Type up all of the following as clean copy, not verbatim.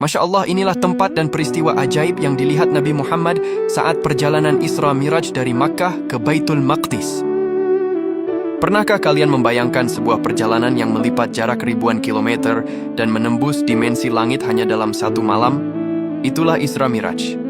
Masya Allah, inilah tempat dan peristiwa ajaib yang dilihat Nabi Muhammad saat perjalanan Isra Miraj dari Makkah ke Baitul Maqdis. Pernahkah kalian membayangkan sebuah perjalanan yang melipat jarak ribuan kilometer dan menembus dimensi langit hanya dalam satu malam? Itulah Isra Miraj.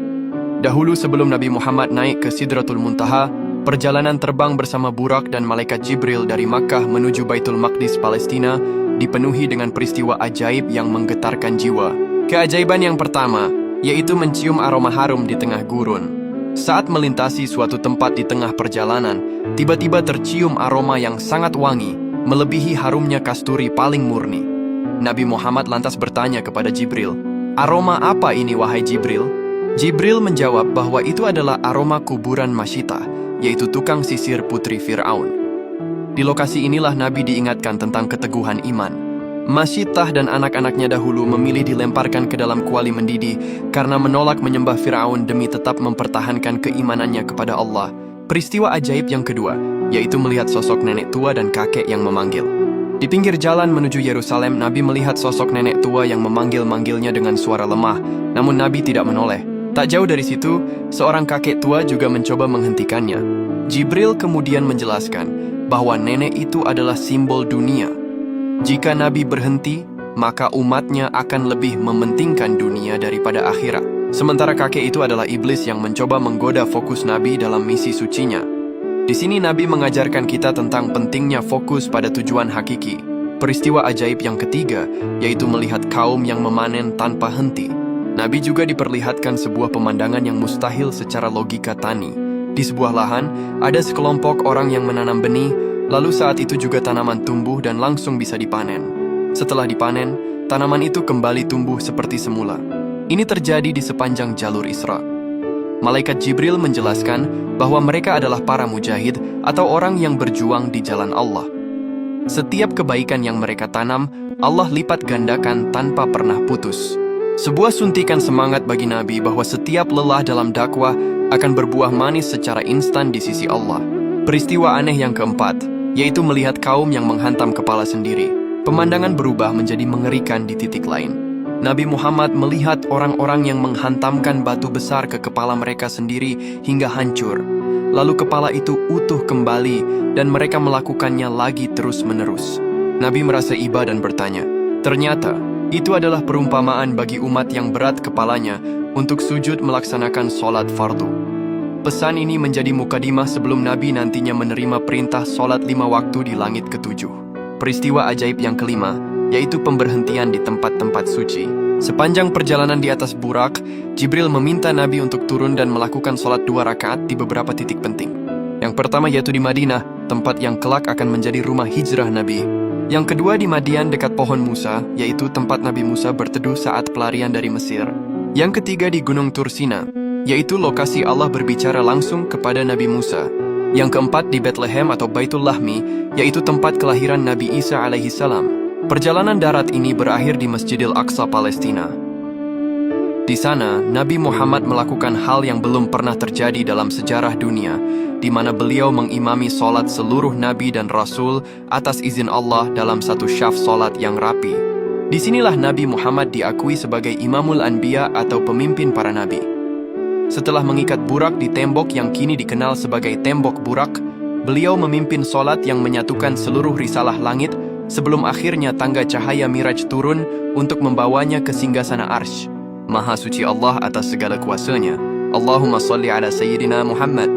Dahulu sebelum Nabi Muhammad naik ke Sidratul Muntaha, perjalanan terbang bersama Burak dan Malaikat Jibril dari Makkah menuju Baitul Maqdis, Palestina, dipenuhi dengan peristiwa ajaib yang menggetarkan jiwa. Keajaiban yang pertama, yaitu mencium aroma harum di tengah gurun. Saat melintasi suatu tempat di tengah perjalanan, tiba-tiba tercium aroma yang sangat wangi, melebihi harumnya kasturi paling murni. Nabi Muhammad lantas bertanya kepada Jibril, "Aroma apa ini, wahai Jibril?" Jibril menjawab bahwa itu adalah aroma kuburan Masyitah, yaitu tukang sisir putri Fir'aun. Di lokasi inilah Nabi diingatkan tentang keteguhan iman. Masyitah dan anak-anaknya dahulu memilih dilemparkan ke dalam kuali mendidih karena menolak menyembah Fir'aun demi tetap mempertahankan keimanannya kepada Allah. Peristiwa ajaib yang kedua, yaitu melihat sosok nenek tua dan kakek yang memanggil. Di pinggir jalan menuju Yerusalem, Nabi melihat sosok nenek tua yang memanggil-manggilnya dengan suara lemah, namun Nabi tidak menoleh. Tak jauh dari situ, seorang kakek tua juga mencoba menghentikannya. Jibril kemudian menjelaskan bahwa nenek itu adalah simbol dunia. Jika Nabi berhenti, maka umatnya akan lebih mementingkan dunia daripada akhirat. Sementara kakek itu adalah iblis yang mencoba menggoda fokus Nabi dalam misi sucinya. Di sini Nabi mengajarkan kita tentang pentingnya fokus pada tujuan hakiki. Peristiwa ajaib yang ketiga, yaitu melihat kaum yang memanen tanpa henti. Nabi juga diperlihatkan sebuah pemandangan yang mustahil secara logika tani. Di sebuah lahan, ada sekelompok orang yang menanam benih, lalu saat itu juga tanaman tumbuh dan langsung bisa dipanen. Setelah dipanen, tanaman itu kembali tumbuh seperti semula. Ini terjadi di sepanjang jalur Isra. Malaikat Jibril menjelaskan bahwa mereka adalah para mujahid atau orang yang berjuang di jalan Allah. Setiap kebaikan yang mereka tanam, Allah lipat gandakan tanpa pernah putus. Sebuah suntikan semangat bagi Nabi bahwa setiap lelah dalam dakwah akan berbuah manis secara instan di sisi Allah. Peristiwa aneh yang keempat, yaitu melihat kaum yang menghantam kepala sendiri. Pemandangan berubah menjadi mengerikan di titik lain. Nabi Muhammad melihat orang-orang yang menghantamkan batu besar ke kepala mereka sendiri hingga hancur. Lalu kepala itu utuh kembali dan mereka melakukannya lagi terus-menerus. Nabi merasa iba dan bertanya, ternyata itu adalah perumpamaan bagi umat yang berat kepalanya untuk sujud melaksanakan sholat fardu. Pesan ini menjadi mukadimah sebelum Nabi nantinya menerima perintah sholat 5 waktu di langit ketujuh. Peristiwa ajaib yang kelima, yaitu pemberhentian di tempat-tempat suci. Sepanjang perjalanan di atas Burak, Jibril meminta Nabi untuk turun dan melakukan sholat 2 rakaat di beberapa titik penting. Yang pertama yaitu di Madinah, tempat yang kelak akan menjadi rumah hijrah Nabi. Yang kedua di Madian dekat pohon Musa, yaitu tempat Nabi Musa berteduh saat pelarian dari Mesir. Yang ketiga di Gunung Tursina, yaitu lokasi Allah berbicara langsung kepada Nabi Musa. Yang keempat di Bethlehem atau Baitul Lahmi, yaitu tempat kelahiran Nabi Isa alaihi salam. Perjalanan darat ini berakhir di Masjidil Aqsa, Palestina. Di sana, Nabi Muhammad melakukan hal yang belum pernah terjadi dalam sejarah dunia, di mana beliau mengimami sholat seluruh Nabi dan Rasul atas izin Allah dalam satu syaf sholat yang rapi. Disinilah Nabi Muhammad diakui sebagai Imamul Anbiya atau pemimpin para Nabi. Setelah mengikat Burak di tembok yang kini dikenal sebagai Tembok Burak, beliau memimpin sholat yang menyatukan seluruh risalah langit sebelum akhirnya tangga cahaya Miraj turun untuk membawanya ke singgasana Arsy. Maha suci Allah atas segala kuasanya. Allahumma salli ala Sayyidina Muhammad.